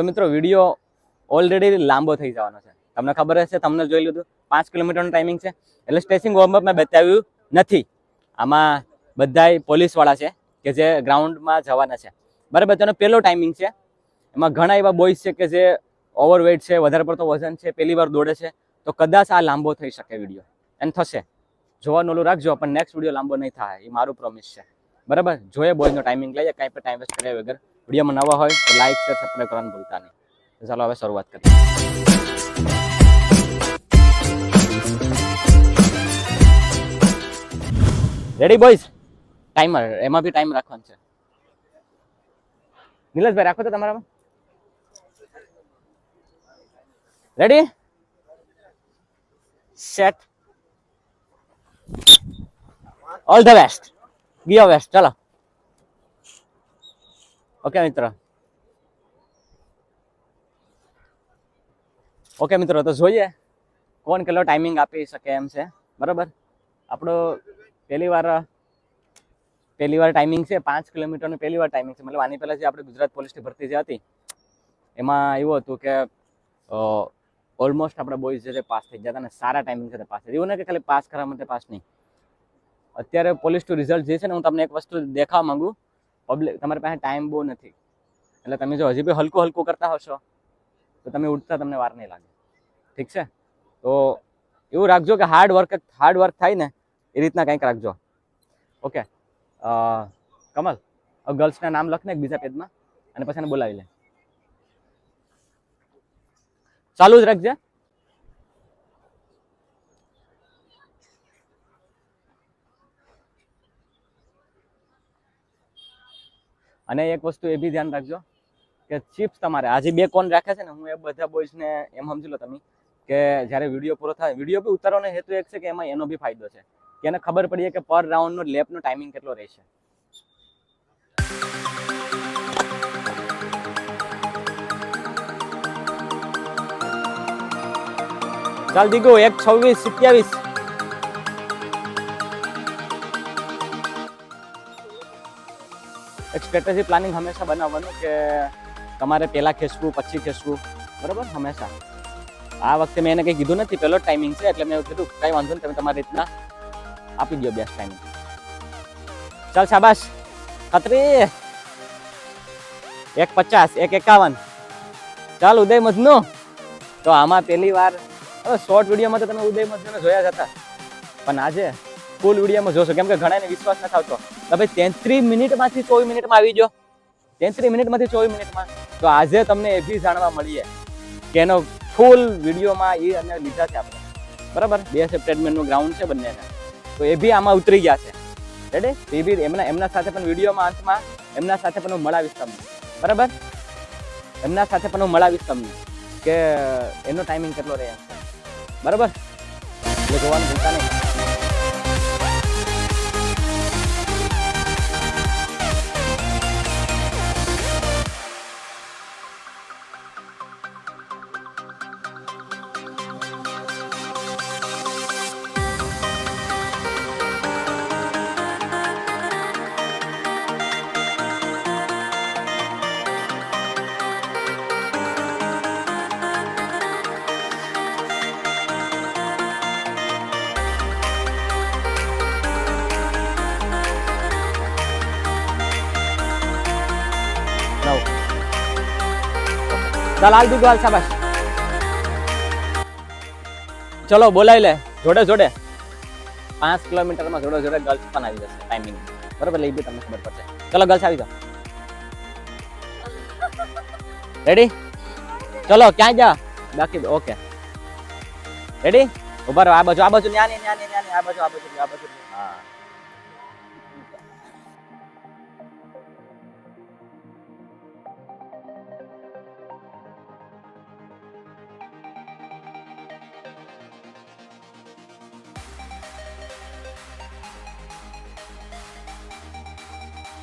તો મિત્રો video already લાંબો થઈ જવાનો છે. તમને ખબર હશે, તમને જોઈ લીધું 5 કિલોમીટરનું ટાઈમિંગ છે. એટલે સ્ટ્રેચિંગ વોર્મઅપ મેં બતાવ્યું નથી. આમાં બધાય પોલીસવાળા છે કે જે ગ્રાઉન્ડમાં જવાના છે, બરાબર. તેનો પહેલો ટાઈમિંગ છે. એમાં ઘણા એવા બોયઝ છે કે જે ઓવરવેટ છે, વધારે પડતો વજન છે, પહેલી વાર દોડે છે. તો કદાચ આ લાંબો થઈ શકે વિડીયો, એમ થશે. જોવાનું ઓલું રાખજો, પણ નેક્સ્ટ વિડીયો લાંબો નહીં થાય, એ મારું પ્રોમિસ છે, બરાબર. જોઈએ બોયઝનો ટાઈમિંગ લઈએ, કાંઈ પણ ટાઈમ વેસ્ટ કર્યા વગર. વિડીયોમાં નવા હોય તો લાઈક શેર સબસ્ક્રાઈબ કરવાનું ભૂલતા નહીં. ચાલો હવે શરૂઆત કરીએ. Ready boys? ટાઈમર, એમાં બી ટાઈમ રાખવાનો છે. નિલેશભાઈ રાખો તો તમારામાં. Ready, set, all the best, ગિયો બેસ્ટ. ચાલો ઓકે મિત્રો, તો જોઈએ કોણ કેટલો ટાઈમિંગ આપી શકે એમ છે, બરાબર. આપણો પહેલી વાર ટાઈમિંગ છે 5 કિલોમીટરનું પહેલી વાર ટાઈમિંગ છે. મતલબ આની પહેલા જે આપણે ગુજરાત પોલીસની ભરતી જે હતી એમાં એવું હતું કે ઓલમોસ્ટ આપણા બોયઝ જે પાસ થઈ ગયા હતા ને સારા ટાઈમિંગ સાથે પાસ થઈ. એવું નહીં કે ખાલી પાસ કરવા માટે પાસ નહીં. અત્યારે પોલીસ ટુ રિઝલ્ટ જે છે ને, હું તમને એક વસ્તુ દેખાવા માંગુ. પબ્લિક, તમારી પાસે ટાઈમ બહુ નથી, એટલે તમે જો હજી બી હલકું કરતા હશો તો તમે ઉઠતા તમને વાર નહીં લાગે, ઠીક છે. તો એવું રાખજો કે હાર્ડ વર્ક થાય ને એ રીતના કંઈક રાખજો. ઓકે કમલ, ગર્લ્સના નામ લખ ને એક બીજા પેજમાં, અને પછી એને બોલાવી લે. ચાલુ જ રાખજે. અને એક વસ્તુ એ બી ધ્યાન રાખજો કે ચિપ્સ તમારે આજે 2 કોણ રાખે છે ને, હું એ બધા બોયઝને એમ સમજી લો તમે કે જ્યારે વિડીયો પૂરો થાય, વિડીયો બી ઉતારવાનો હેતુ એક છે કે એમાં એનો બી ફાયદો છે કે એને ખબર પડીએ કે પર રાઉન્ડનો લેપનો ટાઈમિંગ કેટલો રહેશે. ચાલ દીગો, 1:26:27. એક સ્ટ્રેટેજી પ્લાનિંગ હંમેશા બનાવવાનું કે તમારે પહેલાં ખેંચવું પછી ખેંચવું, બરાબર, હંમેશા. આ વખતે મેં એને કંઈ કીધું નથી, પહેલો ટાઈમિંગ છે એટલે મેં એવું કીધું કંઈ વાંધો નહીં, તમે તમારી રીતના આપી દો બેસ્ટ ટાઈમિંગ. ચાલ શાબાશ, ખતરી. 1:50, 1:51. ચાલ ઉદય મજનુ. તો આમાં પહેલી વાર શોર્ટ વિડીયોમાં તો તમે ઉદય મજનુને જોયા જ હતા, પણ આજે ફૂલ વિડીયોમાં જોશો, કેમ કે ઘણાને વિશ્વાસ નથી આવતો. તો ભાઈ 33 મિનિટમાંથી 24 મિનિટમાં આવી ગયો, 33 મિનિટમાંથી 24 મિનિટમાં. તો આજે તમને એ બી જાણવા મળીએ કે એનો ફૂલ વિડીયોમાં એ અને લીધા છે આપણે, બરાબર. BSF ટ્રેડમેનનું ગ્રાઉન્ડ છે બંનેને, તો એ બી આમાં ઉતરી ગયા છે. રેડી? એ બી એમના સાથે પણ વિડીયોમાં અંતમાં એમના સાથે પણ હું મળાવીશ તમને, બરાબર. એમના સાથે પણ હું મળાવીશ તમને કે એનો ટાઈમિંગ કેટલો રહે છે, બરાબર. એટલે જોવાનું ભૂલતા નહીં. ચાલ હાલ દીધું, હાલ શાબાશ. ચલો બોલાવી લે જોડે જોડે. 5 કિલોમીટરમાં જોડે જોડે ગર્લ્સ પણ આવી જશે ટાઈમિંગ, બરાબર. એ બી તમને ખબર પડશે. ચલો ગર્લ્સ આવી જાઓ. રેડી? ચલો ક્યાં જા બાકી? Okay ready? ઉભા રહો. આ બાજુ ન્યા આ બાજુ. હા,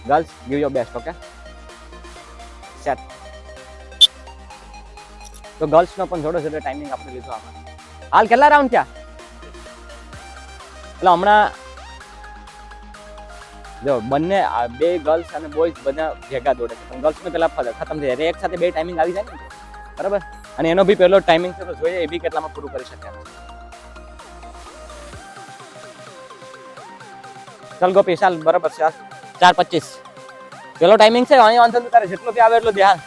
girls, give your best, okay? Set. તો ગર્લ્સ નો પણ જોડે જોડે ટાઈમિંગ આપણે લીધો આમાં. હાલ કેટલા રાઉન્ડ થયા? એટલે હમણાં જો બંને બે ગર્લ્સ અને બોયઝ બધા ભેગા દોડે છે, પણ ગર્લ્સ ને પેલા ખતમ થઈ જાય એક સાથે બે ટાઈમિંગ આવી જાય ને, બરાબર. અને એનો બી પહેલો ટાઈમિંગ છે, તો જોઈએ એ બી કેટલામાં પૂરું કરી શકે. ચાલ ગોપી ચાલ, બરાબર છે, 4:25 પેલો ટાઈમિંગ છે. અહીં વાંધો નહીં, તારે જેટલો બી આવે એટલો ધ્યાન.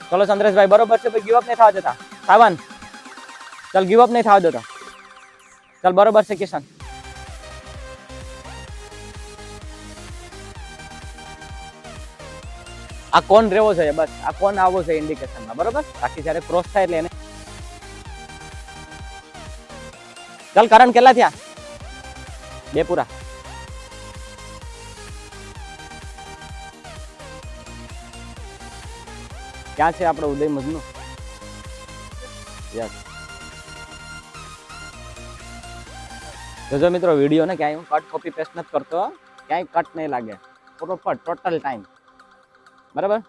ચલો ચંદ્રેશભાઈ, બરોબર છે ભાઈ, ગીવ અપ નહીં થવા દેતા. સાવન, ચાલ ગીવ અપ નહીં થવા દેતા. ચાલ બરોબર છે કિશન. આ કોણ રહેવો જોઈએ, બસ આ કોણ આવવો છે ઇન્ડિકેશનમાં, બરોબર. બાકી જયારે ક્રોસ થાય એટલે એને. ચાલ કરણ, કેટલા થયા? 2 પૂરા. ક્યાં છે આપણો ઉદય મજનુ? યસ. જોજો મિત્રો, વિડીયો ને ક્યાંય હું કટ કોપી પેસ્ટ નથી કરતો, ક્યાંય કટ નહીં લાગે, પ્રોપર ટોટલ ટાઈમ, બરાબર.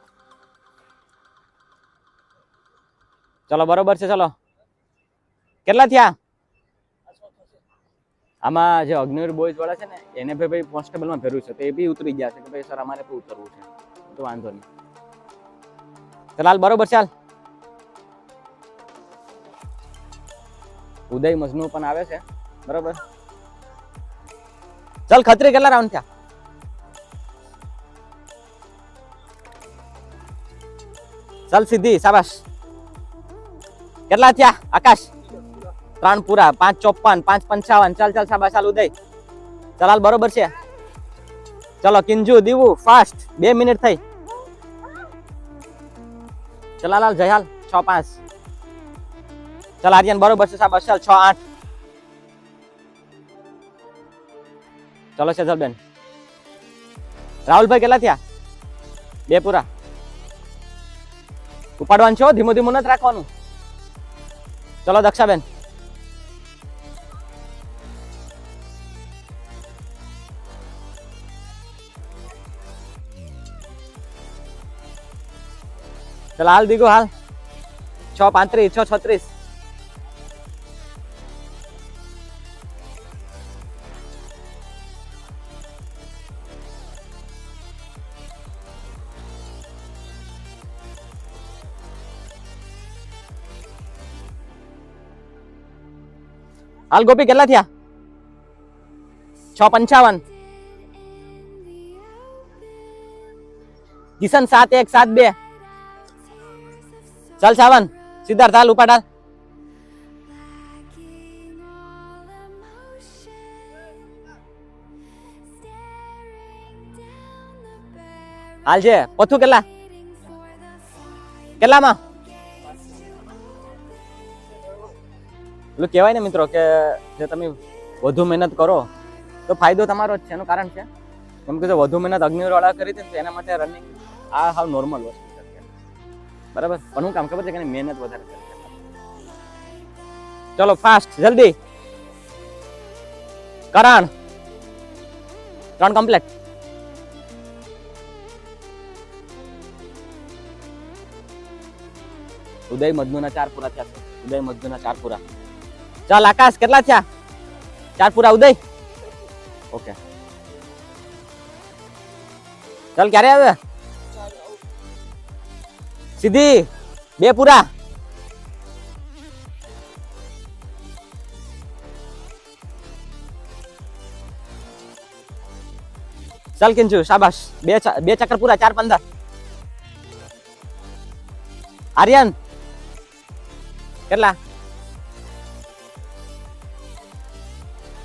ચલો બરોબર છે. ચલો કેટલા થયા? આમાં જે અગ્નિવીર બોયઝ વાળા છે ને, એને ભાઈ કોન્સ્ટેબલમાં ભેરું છે, તો એ બી ઉતરી ગયા છે કે ભાઈ સર અમારે પણ ઉતરવું છે, તો વાંધો નહીં. ચાલ બરોબર. ચાલ ઉદય મજનુ પણ આવે છે, બરોબર. ચાલ ખત્રી, કેટલા રાઉન્ડ થયા? ચાલ સીધી, શાબાશ. કેટલા થયા આકાશ? 3 પૂરા. 5:54, 5:55. ચાલ ચાલ, શાબાશ. ચાલ ઉદય, ચાલ બરોબર છે. ચલો કિંજુ, દીવુ, ફાસ્ટ. 2 મિનિટ થઈ. ચલાલાલ, જયાલ, 6:05. ચાલ આર્યન, બરોબર છે, શાબાશ. ચાલ 6:08. ચલો સેજલબેન. રાહુલભાઈ કેટલા થયા? 2 પૂરા. ઉપાડવાનું છો, ધીમું ધીમું નથી રાખવાનું. ચલો દક્ષાબેન. ચલો હાલ દીગો, હાલ. 6:35, 6:36. હાલ ગોપી, કેટલા થયા? 6:55. કિશન 7:1, 7:2. ચાલ સાવન, સિદ્ધાર્થ, હાલ ઉપાડ, હાલ. હાલ છે પથું, કેટલા કેટલામાં? એટલે કહેવાય ને મિત્રો કે જે તમે વધુ મહેનત કરો તો ફાયદો તમારો જ છે. એનું કારણ છે કેમ કે જો વધુ મહેનત અગ્નિવીર વાળા કરી હતી ને, તો એના માટે રનિંગ આ હાવ નોર્મલ વસ્તુ છે, બરાબર. પણ હું કામ ખબર છે કે મહેનત વધારે કરે. ચલો ફાસ્ટ, જલ્દી. કરણ 3 કમ્પ્લીટ. ઉદય મજનુના 4 પૂરા થયા છે. ઉદય મજનુના 4 પૂરા. ચાલ આકાશ, કેટલા થયા? 4 પૂરા. ઉદય ઓકે. ચાલ ક્યારે આવે? સીધી 2 પૂરા. ચાલ કિંજુ, શાબાશ. 2 ચક્કર પૂરા. 4:15. આર્યન કેટલા?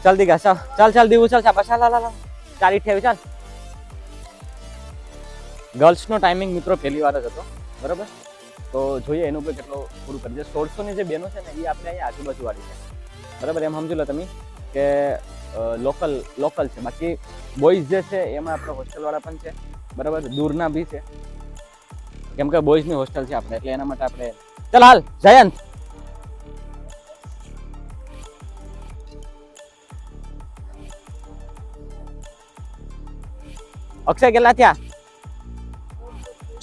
ચાલ દીગા, ચાલ ચાલ દીવું, ચાલ શાબાશ. ચાલ 4:28. ચાલ. ગર્લ્સ નો ટાઈમિંગ મિત્રો પહેલી વાર જ હતો, બરાબર. તો જોઈએ એનું કોઈ કેટલો પૂરું કરી દે. 1600 ની જે બેનો છે ને, એ આપણે અહીંયા આજુબાજુ વાળી છે, બરાબર. એમ સમજી લો તમે કે લોકલ છે. બાકી બોયઝ જે છે એમાં આપણે હોસ્ટેલ વાળા પણ છે, બરાબર. દૂરના બી છે, કેમ કે બોયઝ ની હોસ્ટેલ છે આપણે, એટલે એના માટે આપણે. ચાલ હાલ જયંત. અક્ષય કેટલા થયા?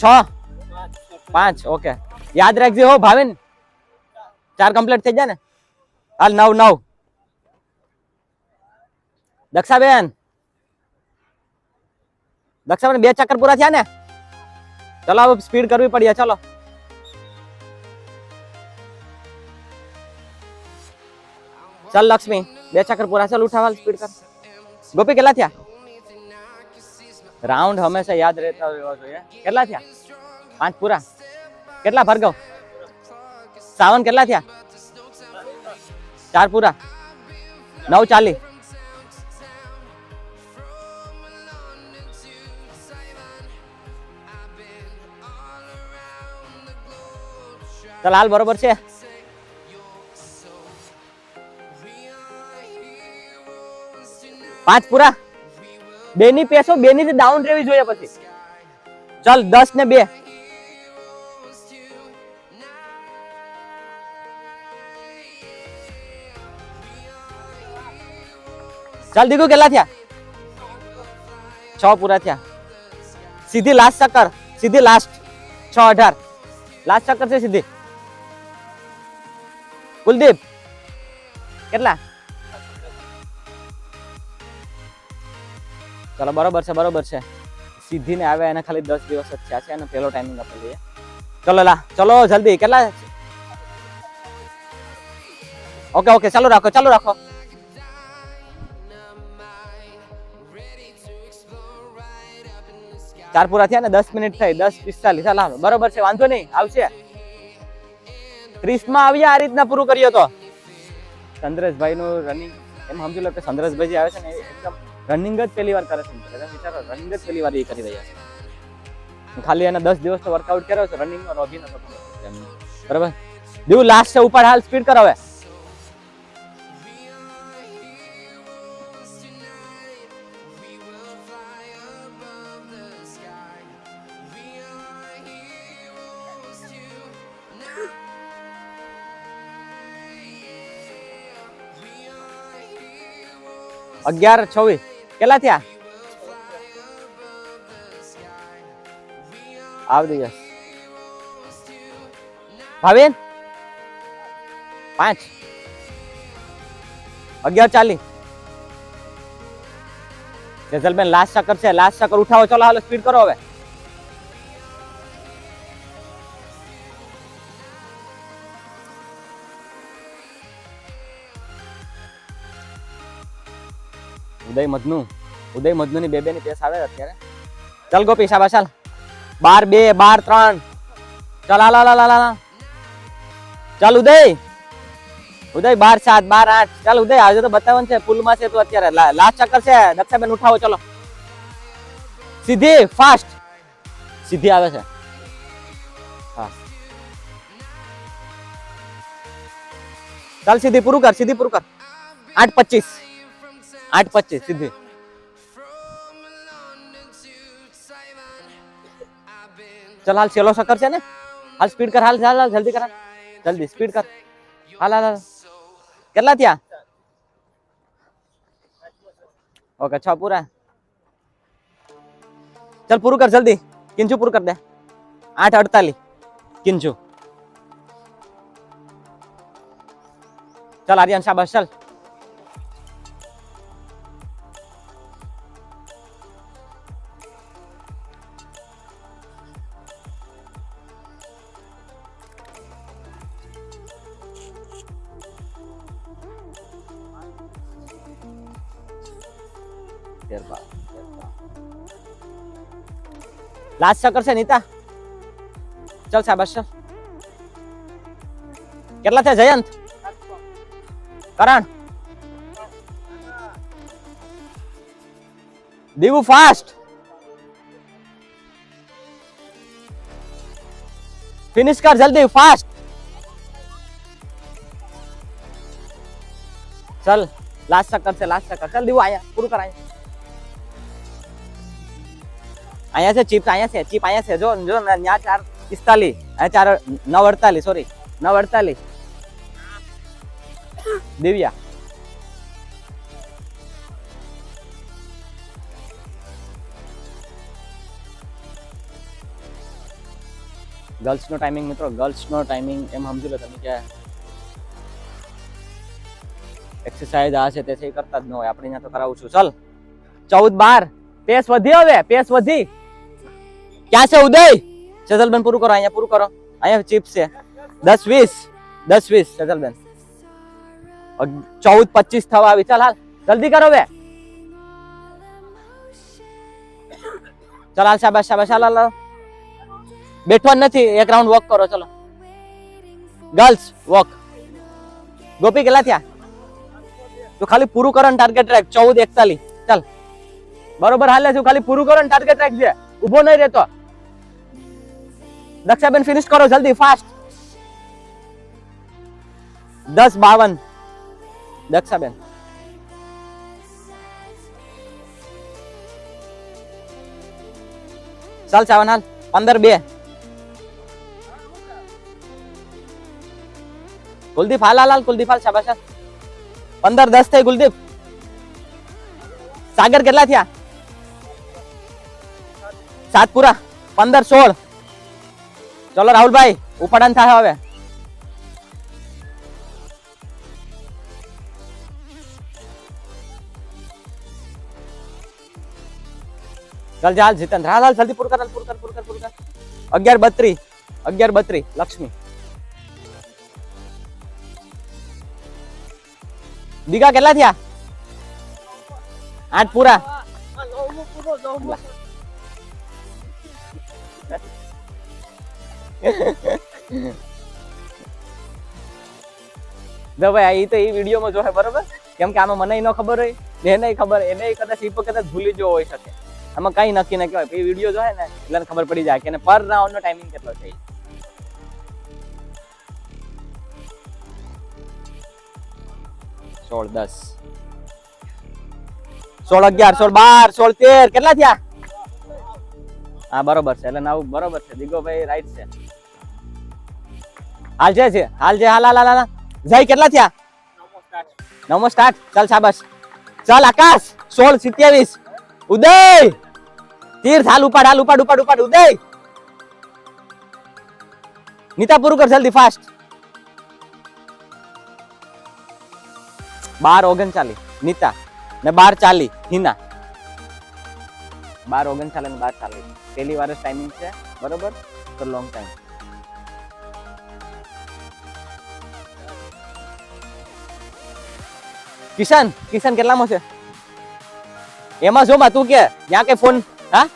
6, 5. ઓકે, યાદ રાખજે હો ભાવિન, 4 કમ્પ્લીટ થઈ જાય ને. હાલ 9. દક્ષાબેન દક્ષાબેન 2 ચક્કર પૂરા થયા ને? ચલો હવે સ્પીડ કરવી પડી. ચલો ચાલ લક્ષ્મી 2 ચક્કર પૂરા. ચાલ ઉઠાવાલ સ્પીડ કર. ગોપી કેટલા થયા? રાઉન્ડ હંમેશા યાદ રહેતા હોવા જોઈએ. કેટલા થયા? 5 પૂરા. કેટલા ભાર્ગવ? સાવન કેટલા થયા? 4 પૂરા. 9:40. ચાલ હાલ બરોબર છે. 5 પૂરા. 2 ની પેસો 2 ની ડાઉન રહેવી જોઈએ પછી. ચાલ 10 ને 2. ચાલ દીકુ કેટલા થયા? 6 પૂરા થયા. સીધી લાસ્ટ ચક્કર. સીધી લાસ્ટ 6:18. લાસ્ટ ચક્કર છે સીધી. કુલદીપ કેટલા? ચલો બરોબર છે, બરોબર છે. સીધી ને આવે એને ખાલી 10 દિવસ જ થયા છે. એનો પેલો ટાઈમિંગ આપી દઈએ. ચલો લા, ચલો જલ્દી. કેટલા? ઓકે ઓકે, ચાલુ રાખો, ચાલુ રાખો. ચાર પૂરા થયા ને 10 મિનિટ થઈ. 10:45. ચાલ હાલો બરોબર છે, વાંધો નહીં, આવશે. 30 માં આવ્યા. આ રીતના પૂરું કર્યો તો ચંદ્રેશભાઈ નું રનિંગ. એમ સમજી લો કે ચંદ્રેશભાઈ જે આવે છે ને એકદમ રનિંગ જ પહેલી વાર કરે છે. વિચારો, રનિંગ જ પહેલી વાર એ કરી રહ્યા છે. ખાલી એને 10 દિવસ તો વર્કઆઉટ કર્યો છે રનિંગ નો. રોબી નતો બરાબર. દેવું લાસ્ટ છે ઉપર. હાલ સ્પીડ કરો હવે. અગિયાર 26. કેટલા થયા? આવ દિવસ ભાવેન 5. 11:40. જેસલબેન લાસ્ટ ચક્કર છે. લાસ્ટ ચક્કર ઉઠાવો. ચલો હાલો સ્પીડ કરો હવે. ઉદય મધનુ ની 2 ની પેસ આવે અત્યારે. ચાલ ગોપી શાબાશ. ચાલ 12 2 12 3. ચાલ હાલ હાલ હાલ. ચાલ ઉદય 12 7 12 8. ચાલ ઉદય આજે તો બતાવવાનું છે. પુલ માં છે તો અત્યારે લાસ્ટ ચક્કર છે. દક્ષાબેન ઉઠાવો. ચલો સીધી ફાસ્ટ. સીધી આવે છે. હા ચાલ સીધી પૂરું કર. સીધી પૂરું કર. 8:25. 8:25 સીધી. ચલ હાલ છેલ્લો ચક્કર છે ને. હાલ સ્પીડ કર. હાલ હાલ જલ્દી કર. જલ્દી સ્પીડ કર. હાલ હાલ. કેટલા થયા? ઓકે 6 પૂરા. ચલ પૂરું કર જલ્દી. કિંજુ પૂરું કર દે. 8:48 કિંજુ. ચલ આર્યન શાબાશ. ચલ લાસ્ટ ચક્કર છે નીતા. ચલ શાબાશ. ચલ કેટલા થયા જયંત? કરણ દીવું ફાસ્ટ. ફિનિશ કર જલ્દી ફાસ્ટ. ચલ લાસ્ટ ચક્કર છે. લાસ્ટ ચક્કર. ચલ દીવું આયા પૂરું કર. અહીંયા છે ચીપ. અહીંયા છે ચીપ. અહીંયા છે જો જો ન્યા 4:45. અહીંયા 9:48. સોરી 9:48. દિવ્યા ગર્લ્સ નો ટાઈમિંગ મિત્રો. ગર્લ્સ નો ટાઈમિંગ એમ સમજી લો તમે કે એક્સરસાઇઝ આ છે તે કરતા જ ન હોય. આપણે અહીંયા તો કરાવું છું. ચલ 14 12 પેસ વધી હવે, પેસ વધી. ક્યાં છે ઉદય? સેજલબેન પૂરું કરો, અહીંયા પૂરું કરો. અહીંયા ચિપ્સ છે 10-20, 10-20 સેજલબેન. 14-25 થવા આવી. ચાલ હાલ જલ્દી કરો હવે. ચાલ હાલ, શાબાશ શાબાશ, હાલ હાલ. બેઠવા નથી, એક રાઉન્ડ વોક કરો. ચલો ગર્લ્સ વોક. ગોપી કેટલા થયા? તો ખાલી પૂરું કરો ને ટાર્ગેટ ટ્રેક 14-41. ચાલ બરોબર હાલે છે, ખાલી પૂરું કરો ને ટાર્ગેટ ટ્રેક છે, ઉભો નહીં રહેતો. દક્ષાબેન ફિનિશ કરો જલ્દી ફાસ્ટ. 10-52 દક્ષાબેન. ચાલ ચાવન હાલ. 15-2 કુલદીપ હાલ હાલ હાલ. કુલદીપ હાલ, શાબાશ. 15-10 થઈ કુલદીપ. સાગર કેટલા થયા? 7 પૂરા. 15-16. ચલો રાહુલભાઈ ઉપાડાન થાય હવે. ચાલ ચાલ જીતન હાલ હાલ જલ્દી પૂરું કર. 11-32 11-32 લક્ષ્મી. દીઘા કેટલા થયા? 8 પૂરા. ભાઈ તો એ વિડીયો માં જોહે બરોબર, કેમ કે આમાં મને ન ખબર હોય, એને ખબર, એને કદાચ ઈ કદાચ ભૂલી જો હોય શકે. આમાં કઈ નક્કી ના કહેવાય. એ વિડીયો જોહે ને એટલે ખબર પડી જાય કે પર રાઉન્ડ નો ટાઈમિંગ કેટલો છે. 16-10 16-11 16-12 16-13 કેટલા થયા? હા બરોબર છે, એટલે નાવ બરોબર છે. દીગો ભાઈ રાઈટ છે. હાલ છે હાલ જે હાલ હાલ હાલ. જય કેટલા થયા? 9 સ્ટાર્ટ. ચાલ શાબાશ. ચાલ આકાશ 16-27. ઉદય તીર્થ હાલ ઉપાડ હાલ ઉપાડ ઉપાડ ઉપાડ. ઉદય નીતા પૂરું કર જલ્દી ફાસ્ટ. 12-39 નીતા ને 12-40 હિના. 12-39 ને 12-40 પહેલી વાર ટાઈમિંગ છે બરોબર, તો લોંગ ટાઈમ. કિશન કિશન કેટલામાં છે? એમાં જો માં તું કે ત્યાં કે ફોન. હા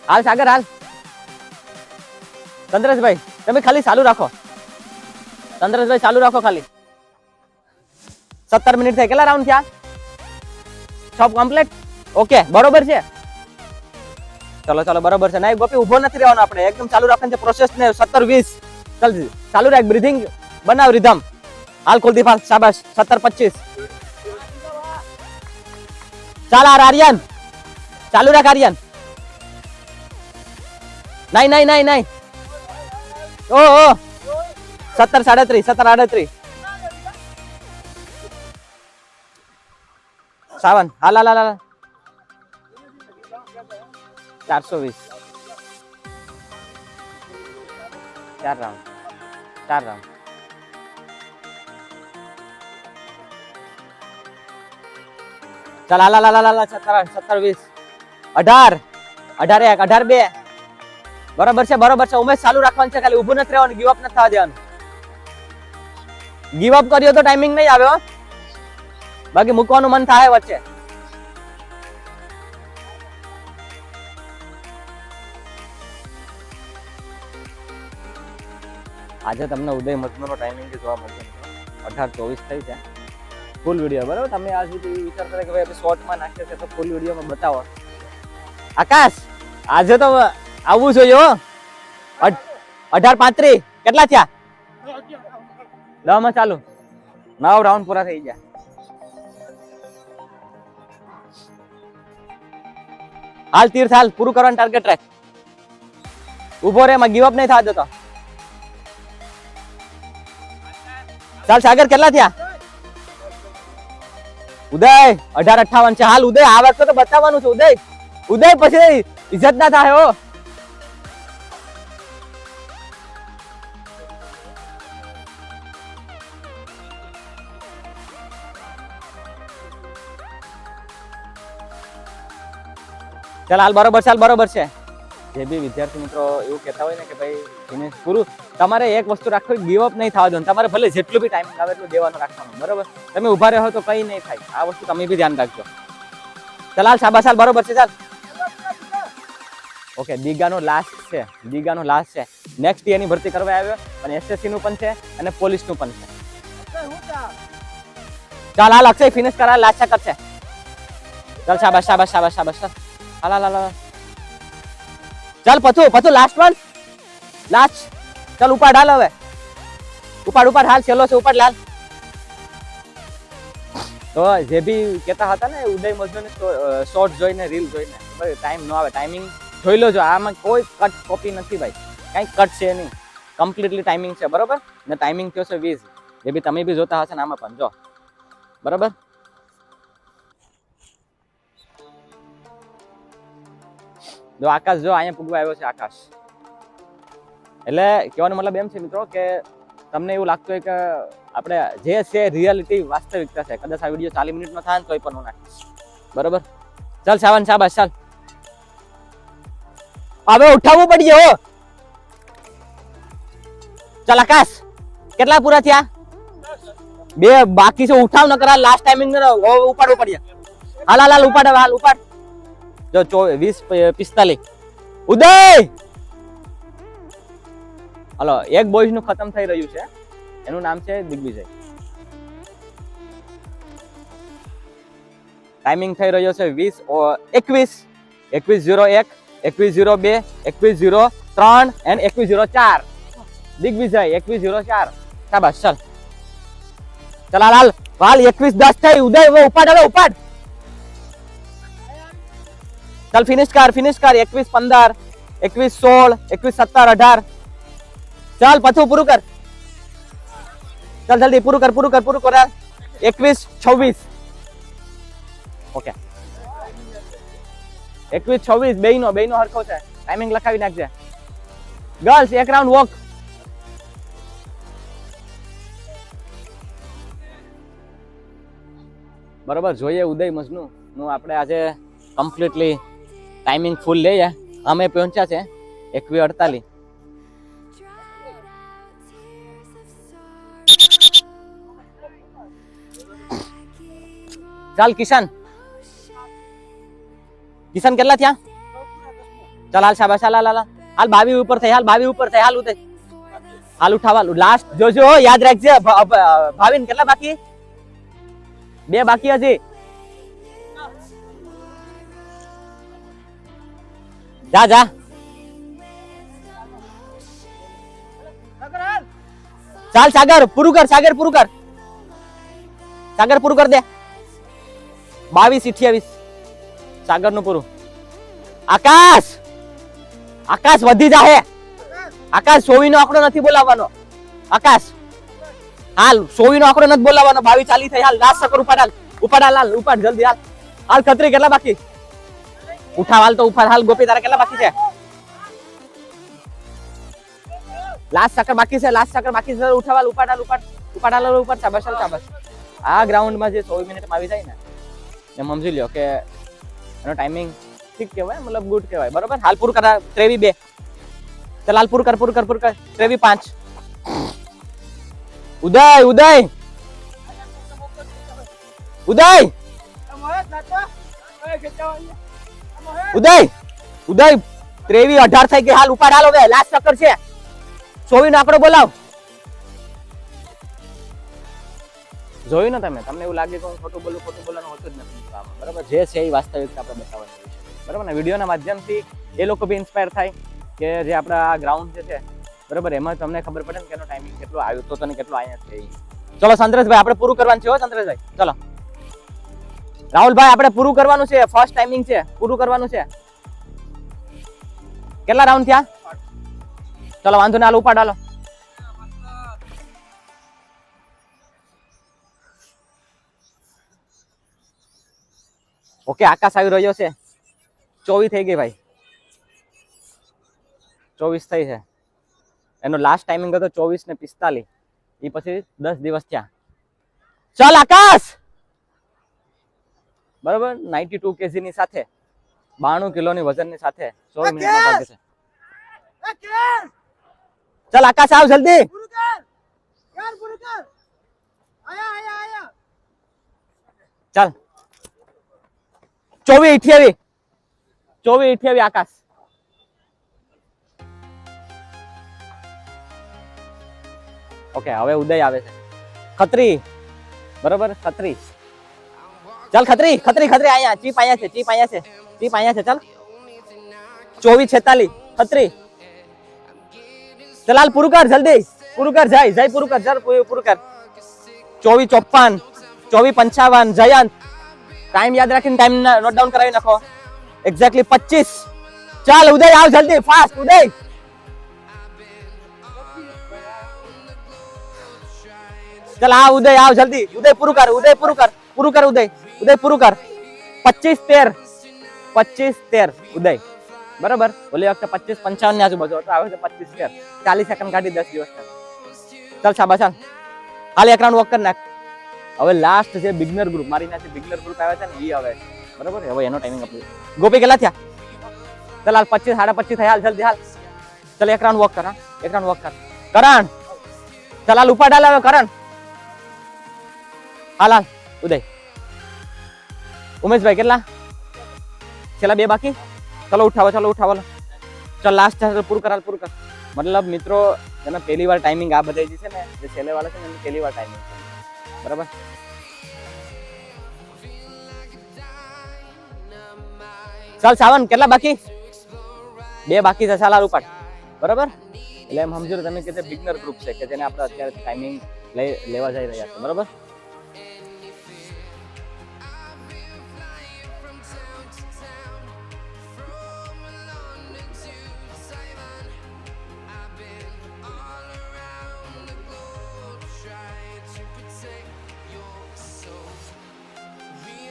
હાલ સાગર હાલ. ચંદ્રેશભાઈ તમે ખાલી ચાલુ રાખો. ચંદ્રેશભાઈ ચાલુ રાખો ખાલી. 17 મિનિટ થઈ. કેટલા રાઉન્ડ થયા? 6 કમ્પ્લીટ. ઓકે બરોબર છે. ચલો ચલો બરોબર છે. નહીં ગોપી ઉભો નથી રહેવાનો, આપણે એકદમ ચાલુ રાખવાની છે પ્રોસેસ ને. 17-20 ચાલ ચાલુ રાખ. બ્રીથિંગ બનાવ રિધમ. હાલ કુલદીપ હાલ શાબાશ. 17-25 ચાલ. આર્યન ચાલુ રાખ. આર્યન નહીં નહીં નહીં નહીં. ઓ 17-37 17-38 સાવન હાલ હાલ હાલ. 420 4 રાઉન્ડ 4 રાઉન્ડ. ચાલ હાલ હાલ હાલ. 17-20 18 18-1 18-2 બરોબર છે બરોબર છે. ઉમેશ ચાલુ રાખવાનું છે, ખાલી ઊભું નથી રહેવાનું, ગીવ અપ નથી થવા દેવાનું. ગીવ અપ કર્યો તો ટાઈમિંગ નહીં આવ્યો, બાકી મૂકવાનું મન થાય વચ્ચે. આજે તમને ઉદય મજમૂનો ટાઈમિંગ જોવા મળશે. 18-24 થઈ છે ફૂલ વિડીયો બરાબર. તમે આજ સુધી વિચાર કરે કે ભાઈ શોર્ટમાં નાખીએ છે તો ફૂલ વિડીયોમાં બતાવો. આકાશ આજે તો આવવું જોઈએ. 18-35 કેટલા થયા? 10 માં ચાલુ. 9 રાઉન્ડ પૂરા થઈ ગયા. હાલ તીર્થ હાલ પૂરું કરવાનું ટાર્ગેટ રાખ. ઉભો રે, એમાં ગીવ અપ નહીં થવા દેતો. ચાલ સાગર કેટલા થયા? ઉદય 18-58 છે. હાલ ઉદય આ વખતે તો બતાવવાનું છે. ઉદય ઉદય પછી ઇજ્જત ના થાય હો. ચાલ હાલ બરોબર છે, હાલ બરોબર છે. જે બી વિદ્યાર્થી મિત્રો એવું કહેતા હોય ને કે ભાઈ ફિનિશ પૂરું, તમારે એક વસ્તુ રાખવી, ગીવ અપ નહીં થવા દો. તમારે ભલે જેટલું બી ટાઈમ આવે એટલું દેવાનું રાખવાનું, બરોબર. તમે ઉભા રહો તો કઈ નહીં થાય. આ વસ્તુ તમે બી ધ્યાન રાખજો. ચાલ હાલ શાબાશ, હાલ બરોબર છે. ચાલ ઓકે, દીગાનો લાસ્ટ છે, દીગાનો લાસ્ટ છે. નેક્સ્ટ યરની ભરતી કરવા આવ્યો અને એસએસસી નું પણ છે અને પોલીસ નું પણ છે. ચાલ હાલ અક્ષય ફિનિશ કરા, લાસ્ટ કરશે. ચાલ શાબાશ શાબાશ શાબાશ શાબાશ. હાલ હાલ હાલ ચાલ પથું લાસ્ટ વન, લાસ્ટ. ચાલ ઉપાડ હાલ, હવે ઉપાડ હાલ, છેલ્લો છે, ઉપાડ લાલ. તો જે બી કહેતા હતા ને ઉદય મજનુ શોર્ટ જોઈને, રીલ જોઈને ટાઈમ ન આવે, ટાઈમિંગ જોઈ લો. આમાં કોઈ કટ કોપી નથી ભાઈ, કઈ કટ છે નહીં, કમ્પ્લીટલી ટાઈમિંગ છે, બરોબર. ને ટાઈમિંગ થયો છે 20, જે બી તમે બી જોતા હશે ને આમાં પણ જો, બરોબર. જો આકાશ, જો અહીંયા પૂગવા આવ્યો છે આકાશ. એટલે કહેવાનો મતલબ એમ છે મિત્રો કે તમને એવું લાગતું હોય કે આપણે જે છે રિયાલિટી, વાસ્તવિકતા છે. કદાચ આ વિડીયો 40 મિનિટનો થાય ને તોય પણ હું નાખીશ, બરોબર. ચાલ સાવન શાબાશ, ચાલ હવે ઉઠાવવું પડી હો. ચાલ આકાશ, કેટલા પૂરા થયા? 2 બાકી છે. ઉઠાવ ન કરા, લાસ્ટ ટાઈમિંગ ઉપાડવું પડ્યા. હાલ હાલ હાલ ઉપાડ, હાલ ઉપાડ. જો 20:45 ઉદય. હાલો, એક બોયઝ નું ખતમ થઈ રહ્યું છે, એનું નામ છે દિગ્વિજય. ટાઈમિંગ થઈ રહ્યો છે 21, 21:01, 21:02, 21:03 અને 21:04. દિગ્વિજય 21:04. શાબાશ. ચાલ ચાલ હાલ હાલ 21:10 થઈ. ઉદય ઉપાડ, હવે ઉપાડ. ચાલ ફિનિશ કર 21:15, 21:16, 21:17, 18. ચાલ પછું પૂરું કર. ચાલ જલ્દી પૂરું કર 21:26. ઓકે 21:26 બેયનો હરખો છે. ટાઈમિંગ લખાવી નાખજે. ગર્લ્સ એક રાઉન્ડ વોક. બરોબર, જોઈએ ઉદય મજનુ નું આપણે આજે કમ્પ્લીટલી ટાઈમિંગ ફૂલ લઈએ. અમે પહોંચ્યા છે 21:48. ચાલ કિશન કેટલા થયા? ચાલ હાલ શાબાશ, હાલ 22 ઉપર થઈ, હાલ 22 ઉપર થઈ. હાલ ઉદય હાલ ઉઠાવા, લાસ્ટ જોજો, યાદ રાખજે. ભાવિન કેટલા બાકી? 2 બાકી હજી. જા જા. ચાલ સાગર પૂરું કર, સાગર પૂરું કર દે. 22:28 સાગર નું પૂરું. આકાશ વધી જાહે. આકાશ 24 નો આંકડો નથી બોલાવવાનો. આકાશ હાલ 24 નો આંકડો નથી બોલાવવાનો. 22 ચાલી થઈ. હાલ લાસ્ટ સકર ઉપાડ હાલ ઉપાડ જલ્દી હાલ. ખત્રી કેટલા બાકી? ઉઠાવ હાલ તો ઉપાડ હાલ. ગોપી તારા કેટલા બાકી છે? લાસ્ટ સકર બાકી છે. ઉઠાવ હાલ ઉપાડ શાબાશ. આ ગ્રાઉન્ડ માં જે 24 મિનિટમાં આવી જાય ને એમ સમજી લ્યો કે એનો ટાઈમિંગ ઠીક કહેવાય, મતલબ ગુડ કહેવાય, બરોબર. હાલ પૂરું કર 23:02. ચાલ હાલ પૂરું કર 23:05. ઉદય 23:18 થઈ ગઈ. હાલ ઉપાડ હાલ. હવે લાસ્ટ ચક્કર છે. 24 નો આંકડો બોલાવ. જોયું ને તમને એવું લાગે કે હું ખોટું બોલવાનું હોતું જ નથી, બરાબર. જે છે એ વાસ્તવિકતા આપણે બતાવવાની છે, બરાબર ને. વિડીયોના માધ્યમથી એ લોકો બી ઇન્સ્પાયર થાય કે જે આપણા આ ગ્રાઉન્ડ જે છે, બરાબર, એમાં તમને ખબર પડે ને કે એનો ટાઈમિંગ કેટલો આવ્યો તો તને કેટલો અહીંયા છે. ચલો સંતરેશભાઈ આપણે પૂરું કરવાનું છે. સંતરેશભાઈ ચલો. રાહુલભાઈ આપણે પૂરું કરવાનું છે. ફર્સ્ટ ટાઈમિંગ છે, પૂરું કરવાનું છે. કેટલા રાઉન્ડ થયા? ચલો વાંધો ને, હાલ ઉપાડ હાલો. ઓકે આકાશ આવી રહ્યો છે. 24 થઈ ગઈ ભાઈ, 24 થઈ છે. એનો લાસ્ટ ટાઈમિંગ હતો 24:45. એ પછી 10 દિવસ થયા. ચાલ આકાશ, બરોબર, 92 kg ની સાથે 92 કિલોની વજનની સાથે 100 મિનિટમાં ભાગે છે. ચાલ આકાશ આવ જલ્દી. ચાલ 24-28 આકાશ. ઓકે હવે ઉદય આવે છે. ખત્રી બરોબર ખત્રી. ચાલ ખત્રી આયા ચીપ આયા છે ચાલ 24-46 ખત્રી. ચાલ હાલ પૂરું કર જલ્દી પૂરું કર જય પૂરું કર 24-54 24-55 જયંત ટાઈમ યાદ રાખીને ટાઈમ નોટ ડાઉન કરાવી નાખો. એક્ઝેક્ટલી 25. ચાલ ઉદય આવ જલ્દી ફાસ્ટ ઉદય. ચાલ આ ઉદય આવ જલ્દી ઉદય પૂરું કર ઉદય 25-13 ઉદય બરાબર. ઓલી વખતે 25-55 ની આજુબાજુ હતો, આવે છે 25-13. 40 સેકન્ડ કાઢી 10 દિવસ. ચાલ શાબાશ ચાલ હાલ એક રાઉન્ડ વોક કર નાખ. હવે લાસ્ટ જે બિગનર ગ્રુપ મારી નાખી બિગનર ગ્રુપ આવ્યા છે ને ઈ હવે બરાબર. હવે એનો ટાઈમિંગ આપી ગોપી કેટલા થયા? ચાલ હાલ 25-25 થયા હાલ જલ્દી હાલ. ચાલ એક રાઉન્ડ વોક કર. કરણ ચાલ હાલ ઉપાડ હાલ હવે કરણ હાલ ઉદય. ઉમેશભાઈ કેટલા? છેલ્લા 2 બાકી. ચલો ઉઠાવો ચાલ લાસ્ટ પૂરું કર. મતલબ મિત્રો જેને પહેલી વાર ટાઈમિંગ આ બધા છે ને જે છેલ્લે વાળા છે ને એની પહેલી વાર ટાઈમિંગ છે બરાબર. ચાલ સાવન કેટલા બાકી? 2 બાકી છે. ચાલ ઉપાડ બરાબર. એટલે એમ સમજો તમે કે બિગનર ગ્રુપ છે કે જેને આપણે અત્યારે ટાઈમિંગ લેવા જઈ રહ્યા છે બરાબર.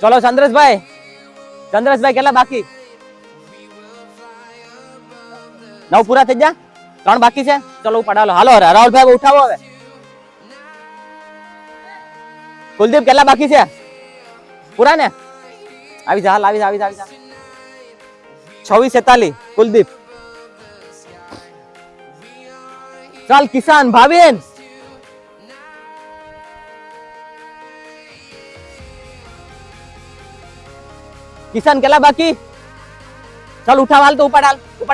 ચલો ચંદ્રેશભાઈ કેટલા બાકી? 9 પૂરા થઈ ગયા. 3 બાકી છે. ચલો ઉપાડ હાલો રાહુલભાઈ ઉઠાવો હવે. કુલદીપ કેટલા બાકી છે? પૂરા ને? આવી જા 26-47 કુલદીપ. ચાલ કિસાન ભાવિન કેટલા બાકી? ચાલ ઉઠાવ હાલ તો ઉપાડ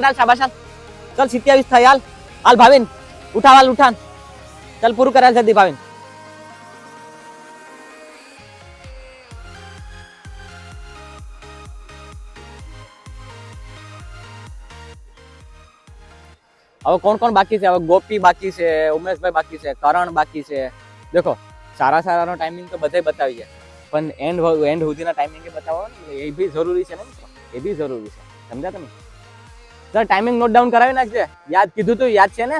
હાલ શાબાશ હાલ. ચાલ 27 થાય હાલ ભાવિન ઉઠાવ ઉઠાન. ચાલ પૂરું કરાલ જલ્દી ભાવિન. હવે કોણ બાકી છે? હવે ગોપી બાકી છે, ઉમેશભાઈ બાકી છે, કરણ બાકી છે. દેખો સારા નો ટાઈમિંગ તો બધે બતાવી જાય પણ એન્ડ સુધીના ટાઈમિંગ બતાવો એ બી જરૂરી છે ને મિત્રો. એ બી જરૂરી છે સમજ્યા તમે? સર ટાઈમિંગ નોટ ડાઉન કરાવી નાખજે. યાદ કીધું તું યાદ છે ને?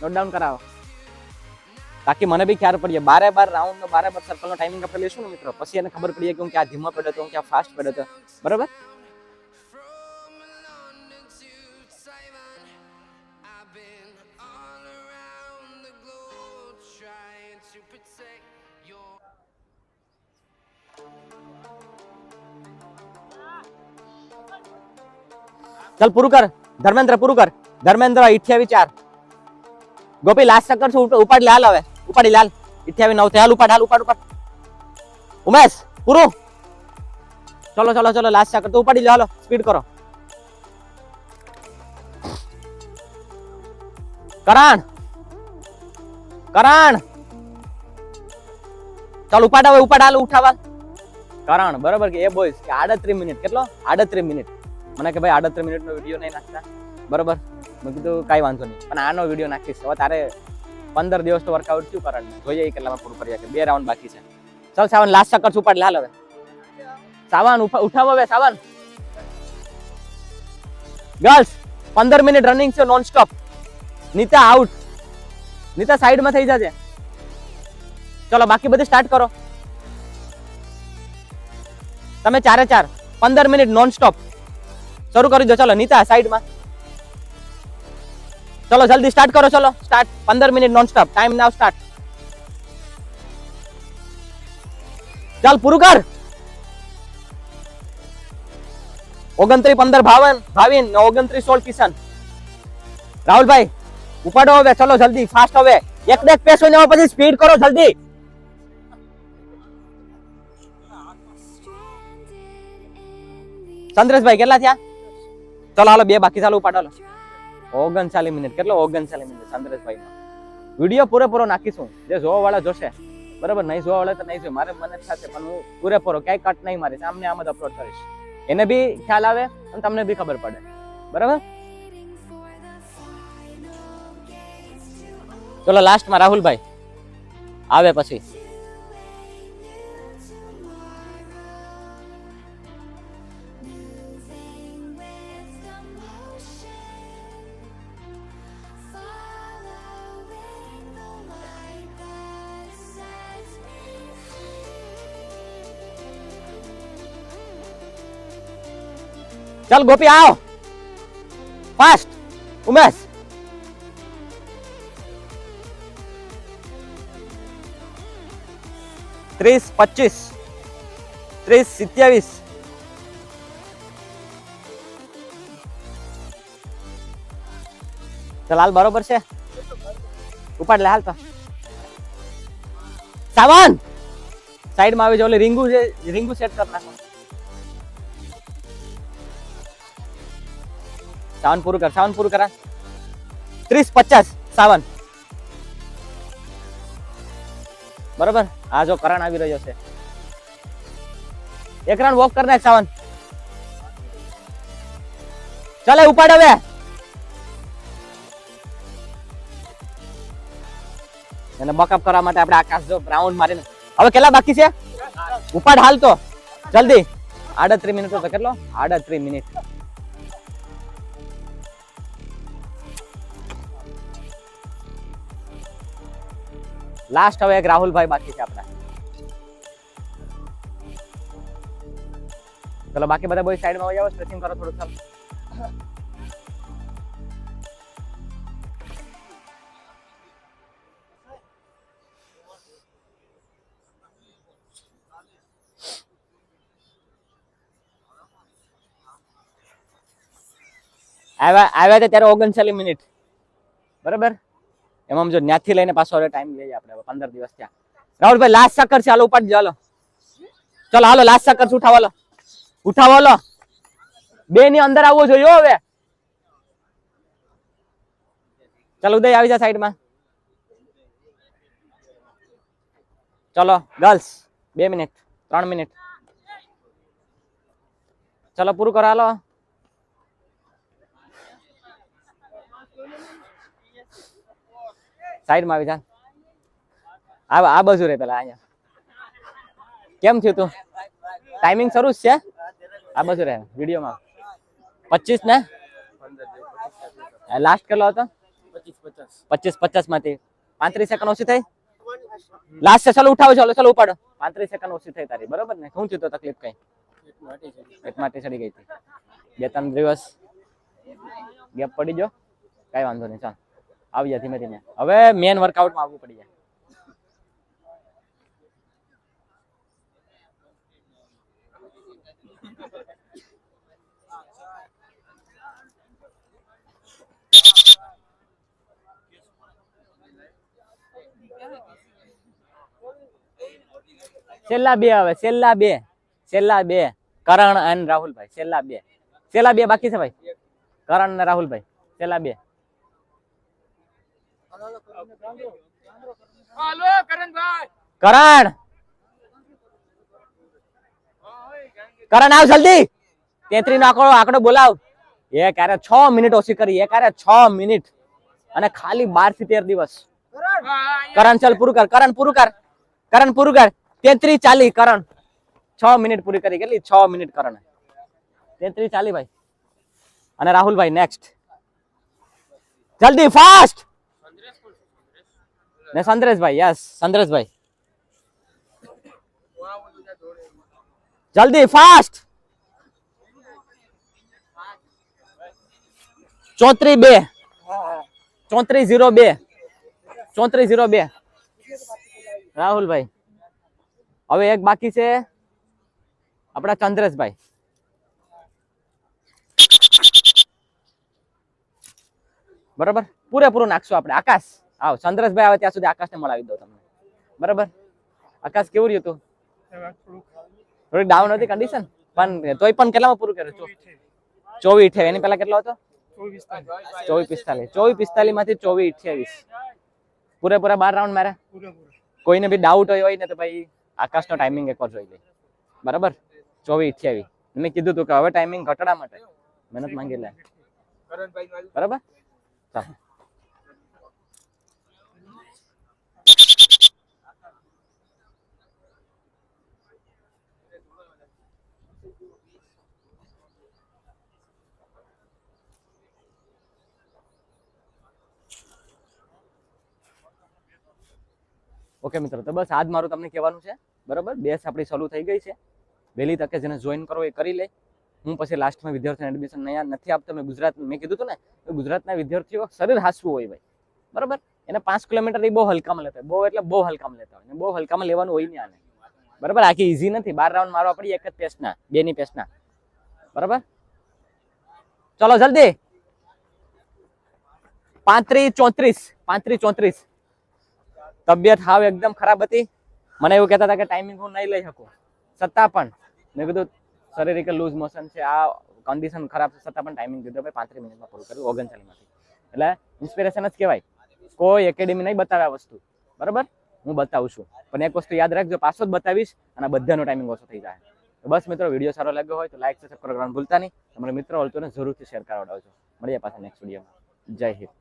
નોટ ડાઉન કરાવો તાકી મને બી ખ્યાલ પડીએ. 12 રાઉન્ડ નો 12 સર્કલ નો ટાઈમિંગ આપણે લેશું ને મિત્રો પછી એને ખબર પડીએ કે હું ક્યાં ધીમો પડ્યો હતો હું ક્યાં ફાસ્ટ પડ્યો હતો બરાબર. चल पूरू कर धर्मेंद्र 28-4 गोपी लास्ट चक्कर से उपाड़ ले हाल हवे उपाड़ी लाल 28-9 थे हाल उपाड़ उमेश पूरू चलो लास्ट चक्कर तो उपाड़ी ले हालो स्पीड करो करण चल उपाड़ हाल उठावाल करण बराबर के ए बॉयज के 38 मिनिट કેટલો 38 મિનિટ મને કે ભાઈ 38 મિનિટનો વિડિયો નહીં નાખતા બરાબર મેં કીધું કાઈ વાંધો નહીં પણ આનો વિડિયો નાખીશ હવે તારે 15 દિવસ તો વર્કઆઉટ થયું કરણ જોઈએ કેટલામાં પૂરું કર્યા કે 2 રાઉન્ડ બાકી છે ચાલ સાવન લાસ્ટ ચક્કર સુપાડ લે હાલ હવે સાવન ઉઠાવ હવે સાવન ગર્લ્સ 15 મિનિટ રનિંગ છે non stop Nita out Nita side માં થઈ જાજે ચલો બાકી બધું સ્ટાર્ટ કરો તમે 4 15 મિનિટ નોન સ્ટોપ शुरू कर दो चलो नीता साइड में चलो जल्दी स्टार्ट करो चलो start 15 minute non stop time now start चल पूरू कर 29 15 ભાવિન 29 16 કિશન. રાહુલભાઈ ઉપાડો હવે, ચલો જલ્દી ફાસ્ટ હવે. એક દેખ પેસો ને પછી સ્પીડ કરો જલ્દી. ચંદ્રેશભાઈ કેટલા થયા? ચલો હાલો બે બાકી, ચાલો ઉપાડો. 39 મિનિટ. કેટલો 39 મિનિટ ચંદ્રેશભાઈ નો. વિડીયો પૂરેપૂરો નાખીશું, જે જોવા વાળા જોશે બરાબર. નહીં જોવા વાળા તો નહીં જોવે, મારે મને થશે પણ હું પૂરેપૂરો ક્યાંય કટ નહીં મારીશ, આમને આમ જ અપલોડ કરીશ. એને બી ખ્યાલ આવે અને તમને બી ખબર પડે બરાબર. ચલો લાસ્ટમાં રાહુલભાઈ આવે પછી. चल गोपी आओ फास्ट. उमेश 30 25 30 27. चल हाल बरोबर છે, ઉપાડ લે હાલ. તો સાવન સાઈડ માં આવી જો, ઓલી રીંગુ સેટ કર નાખો. सावन पूરું करा. 30 50 सावन बराबर. आ जो करण આવી રહ્યો છે, એક રાઉન્ડ વોક કર નાખ સાવન. ચાલે ઉપાડ હવે. એને બકઅપ કરવા માટે આપણે આકાશ જો રાઉન્ડ મારીને. હવે કેટલા બાકી છે? ઉપાડ હાલ તો જલ્દી. 38 મિનિટ તો કેટલો? 38 મિનિટ. लास्ट હવે એક રાહુલભાઈ બાકી છે આપણા. ચલો બાકી બધા બોય સાઈડ માં આવી જાવ, સ્ટ્રેચિંગ કરો થોડું. ચાલ આવ્યા ત્યારે 39 મિનિટ બરાબર. એમાં જો ન્યાથી લઈને પાછો હવે ટાઈમ લઈએ આપણે 15 દિવસ ત્યાં. રાહુલભાઈ લાસ્ટ ચક્કર છે, હાલો ઉપાડ ચાલો. ચલો હાલો લાસ્ટ ચક્કર ઉઠાવો લો. બે ની અંદર આવવો જોઈએ હવે. ચલો ઉદય આવી જા સાઈડ માં. ચલો ગર્લ્સ 2 મિનિટ 3 મિનિટ. ચલો પૂરું કરો હાલો. સાઈડ માં આવી જા. આ બાજુ રે પેલા અહીંયા. કેમ થયું તું? ટાઈમિંગ શરૂ છે આ બાજુ રે વિડિયો માં. 25 ને લાસ્ટ કેટલો હતો? 25 50 માંથી 35 સેકન્ડ ઓછી થઈ. લાસ્ટ છે, ચલો ઉઠાવો. ચલો ઉપાડો. 35 સેકન્ડ ઓછી થઈ તારી બરોબર ને. શું થયું તો તકલીફ કઈ? પેટ માટે ચડી ગઈ હતી. 2-3 દિવસ ગેપ પડી ગયો, કઈ વાંધો નહીં. ચાલ આવી જા ધીમે ધીમે. હવે મેન વર્કઆઉટ માં આવવું પડી જાય. છેલ્લા બે હવે, છેલ્લા બે કરણ અને રાહુલભાઈ. છેલ્લા બે બાકી છે ભાઈ. કરણ અને રાહુલભાઈ છેલ્લા બે. કરણ આવ જલ્દી. 33 નો આંકડો બોલાવ. એ ક્યારે 6 મિનિટ ઓછી કરી. એ ક્યારે 6 મિનિટ અને ખાલી 12 થી 13 દિવસ. કરણ ચાલ પૂરું કર. કરણ પૂરું કર. 33 40 કરણ 6 મિનિટ પૂરી કરી. કેટલી? 6 મિનિટ કરણ. 33 40 ભાઈ. અને રાહુલભાઈ નેક્સ્ટ. જલ્દી ફાસ્ટ. ને સંદ્રેશભાઈ. યસ સંદ્રેશભાઈ જલ્દી ફાસ્ટ. 3402 રાહુલભાઈ. હવે એક બાકી છે આપણા ચંદ્રેશભાઈ. બરાબર, પૂરેપૂરું નાખશું આપણે. આકાશ આવ, ચંદ્રેશભાઈ આવે ત્યાં સુધી આકાશને મળાવી દો તમને. બરાબર, આકાશ કેવું રહ્યું તું? થોડી ડાઉન હતી કન્ડિશન, પણ તોય પણ કેટલામાં પૂરું કર્યું? 24-28. એની પહેલા કેટલો હતો? 24-45 માંથી 24-28. પૂરેપૂરા 12 રાઉન્ડ માર્યા. કોઈને બી ડાઉટ હોય ને તો ભાઈ આકાશનો ટાઈમિંગ એકવાર જોઈ લે. બરાબર, 24-28. મેં કીધું તું કે હવે ટાઈમિંગ ઘટાડા માટે મહેનત માંગી લે. બરાબર, ચાલો. ઓકે મિત્રો, તો બસ આજ મારું તમને કહેવાનું છે. બરાબર, બેચ આપણી ચાલુ થઈ ગઈ છે. વહેલી તકે જેને જોઈન કરવો એ કરી લે. હું પછી લાસ્ટમાં વિદ્યાર્થીઓને એડમિશન નથી આપતો. મેં કીધું હતું ને, ગુજરાતના વિદ્યાર્થીઓ શરીર હાસવું હોય ભાઈ. બરાબર, એને 5 કિલોમીટર એ બહુ હલકામાં લેતા હોય. બહુ હલકામાં લેતા હોય. બહુ હલકામાં લેવાનું હોય ને આને. બરાબર, આખી ઈઝી નથી. 12 રાઉન્ડ મારવા પડી એક જ પેસના, 2ની પેસના. બરાબર, ચલો જલ્દી. 35-34. તબિયત હાવ એકદમ ખરાબ હતી. મને એવું કહેતા હતા કે ટાઈમિંગ હું નહીં લઈ શકું. છતાં પણ મેં કીધું શરીરિક લૂઝ મોશન છે, આ કન્ડિશન ખરાબ છે, છતાં પણ ટાઈમિંગ દીધો. 35 મિનિટમાં પૂરું કર્યું 39 માંથી. એટલે ઇન્સ્પિરેશન જ કહેવાય. કોઈ એકેડેમી નહીં બતાવે આ વસ્તુ. બરાબર, હું બતાવું છું. પણ એક વસ્તુ યાદ રાખજો, પાછો જ બતાવીશ અને બધાનો ટાઈમિંગ ઓછો થઈ જાય. તો બસ મિત્રો, વિડીયો સારો લાગ્યો હોય તો લાઈક સબસ્ક્રાઇબ કરવાનું ભૂલતા નહીં. તમારા મિત્રો હોય તો જરૂરથી શેર કરાવડાવજો. મળીએ પાછા નેક્સ્ટ વિડીયોમાં. જય હિન્દ.